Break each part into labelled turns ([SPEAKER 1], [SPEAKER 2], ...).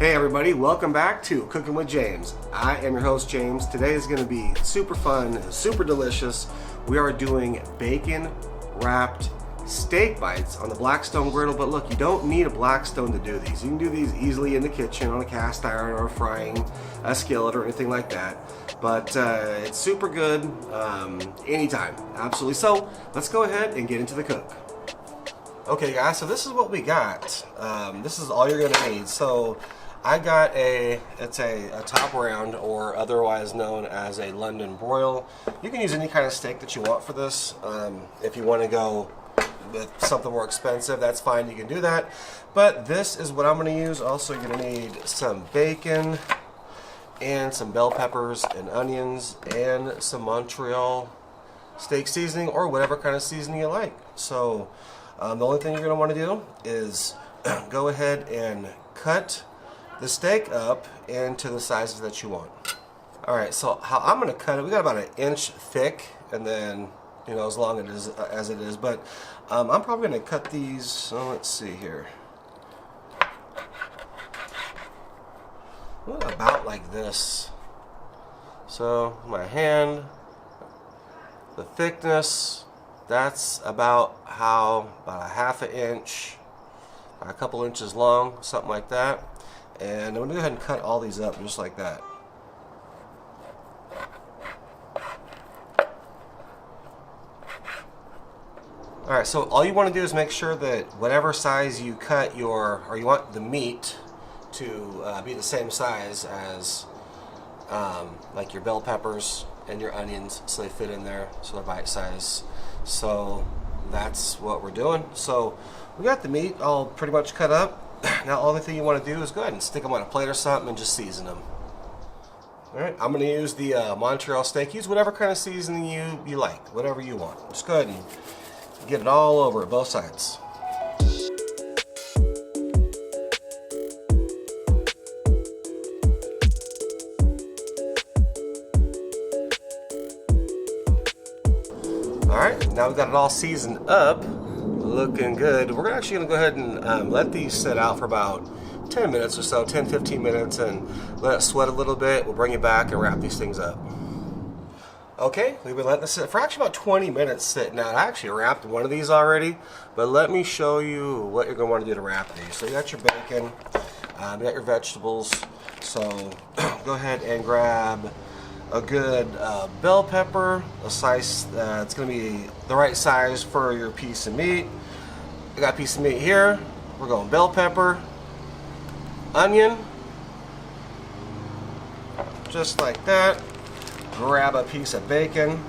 [SPEAKER 1] Hey everybody, welcome back to Cooking with James. I am your host James. Today is going to be super fun, super delicious. We are doing bacon wrapped steak bites on the Blackstone Griddle, but look, you don't need a Blackstone to do these. You can do these easily in the kitchen on a cast iron or a frying skillet or anything like that. But it's super good anytime, absolutely. So let's go ahead and get into the cook. Okay guys, so this is what we got. This is all you're going to need. So I got it's a top round, or otherwise known as a London broil. You can use any kind of steak that you want for this. If you want to go with something more expensive, that's fine, you can do that. But this is what I'm going to use. Also, you're going to need some bacon and some bell peppers and onions and some Montreal steak seasoning or whatever kind of seasoning you like. So the only thing you're going to want to do is go ahead and cut the steak up into the sizes that you want. Alright, so how I'm going to cut it, we got about an inch thick, and then, you know, as long as it is, but I'm probably going to cut these, let's see here, about like this. So my hand, the thickness, that's about a half an inch, a couple inches long, something like that. And I'm going to go ahead and cut all these up just like that. Alright, so all you want to do is make sure that whatever size you cut you want the meat to be the same size as like your bell peppers and your onions, so they fit in there, so they're bite size. So that's what we're doing. So we got the meat all pretty much cut up. Now, the only thing you want to do is go ahead and stick them on a plate or something and just season them. Alright, I'm going to use the Montreal steak. Use whatever kind of seasoning you like, whatever you want. Just go ahead and get it all over both sides. Alright, now we've got it all seasoned up. Looking good. We're actually going to go ahead and let these sit out for about 10 minutes or so, 10-15 minutes, and let it sweat a little bit. We'll bring it back and wrap these things up. Okay, we've been letting this sit for actually about 20 minutes sitting out. I actually wrapped one of these already, but let me show you what you're going to want to do to wrap these. So you got your bacon, you got your vegetables, so go ahead and grab a good bell pepper, a size it's going to be the right size for your piece of meat. I got a piece of meat here. We're going bell pepper, onion, just like that. Grab a piece of bacon.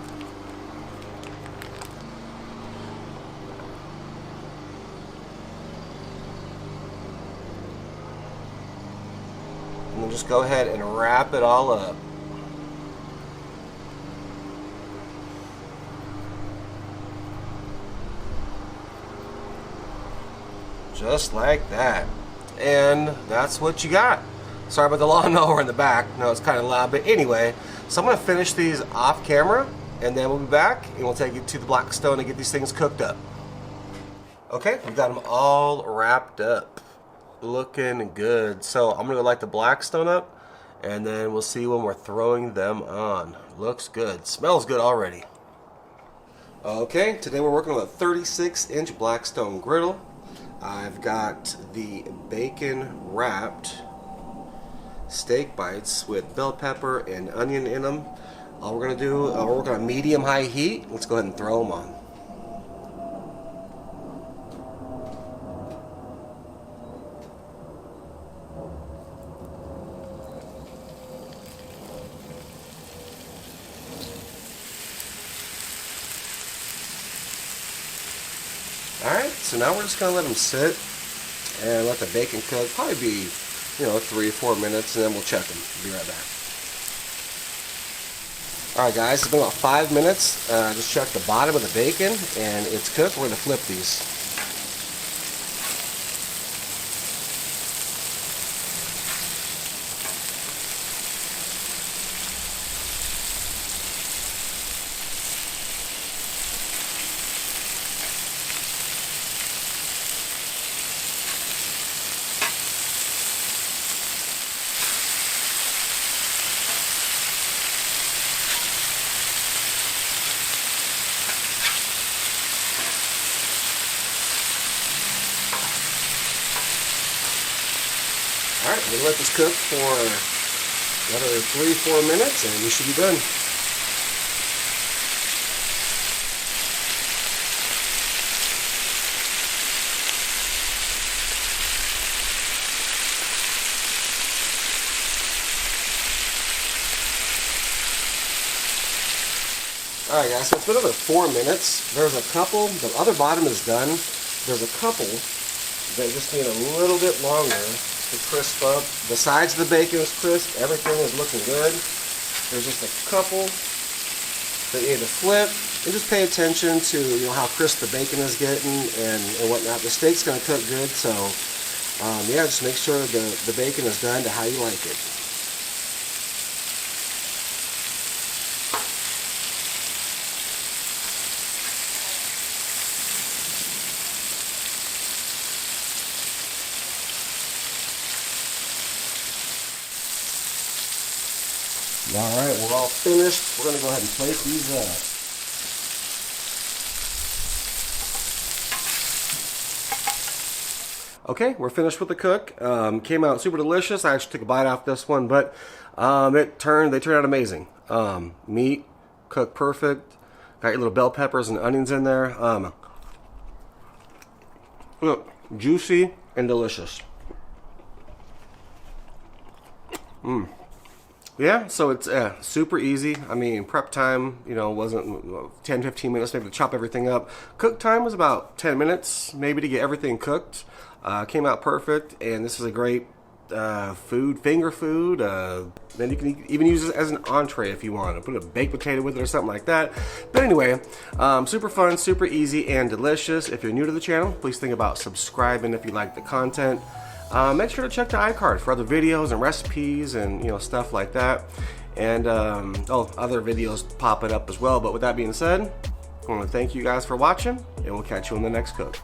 [SPEAKER 1] And then just go ahead and wrap it all up. Just like that. And that's what you got. Sorry about the lawnmower in the back. No, it's kind of loud, but anyway, so I'm going to finish these off camera, and then we'll be back and we'll take you to the Blackstone and get these things cooked up. Okay, we've got them all wrapped up. Looking good. So I'm going to light the Blackstone up, and then we'll see when we're throwing them on. Looks good. Smells good already. Okay, today we're working on a 36-inch Blackstone Griddle. I've got the bacon wrapped steak bites with bell pepper and onion in them. All we're going to do, we're working on medium-high heat. Let's go ahead and throw them on. Alright, so now we're just going to let them sit and let the bacon cook. Probably be, 3-4 minutes, and then we'll check them. Be right back. Alright guys, it's been about 5 minutes. Just check the bottom of the bacon, and it's cooked. We're going to flip these. We'll let this cook for another 3-4 minutes and we should be done. Alright guys, so it's been another 4 minutes. There's a couple, the other bottom is done. There's a couple that just need a little bit longer to crisp up. The sides of the bacon is crisp, everything is looking good. There's just a couple that you need to flip, and just pay attention to how crisp the bacon is getting and whatnot. The steak's going to cook good, so yeah, just make sure the bacon is done to how you like it. Alright, we're all finished. We're going to go ahead and plate these up. Okay, we're finished with the cook. Came out super delicious. I actually took a bite off this one, but they turned out amazing. Meat cooked perfect. Got your little bell peppers and onions in there. Look, juicy and delicious. Yeah, so it's super easy. I mean, prep time, wasn't 10-15 minutes maybe to chop everything up. Cook time was about 10 minutes maybe to get everything cooked. Came out perfect, and this is a great finger food. Then you can even use it as an entree if you want to put a baked potato with it or something like that. But anyway, super fun, super easy, and delicious. If you're new to the channel, please think about subscribing if you like the content. Make sure to check the iCard for other videos and recipes and stuff like that, and other videos popping up as well. But with that being said, I want to thank you guys for watching, and we'll catch you on the next cook.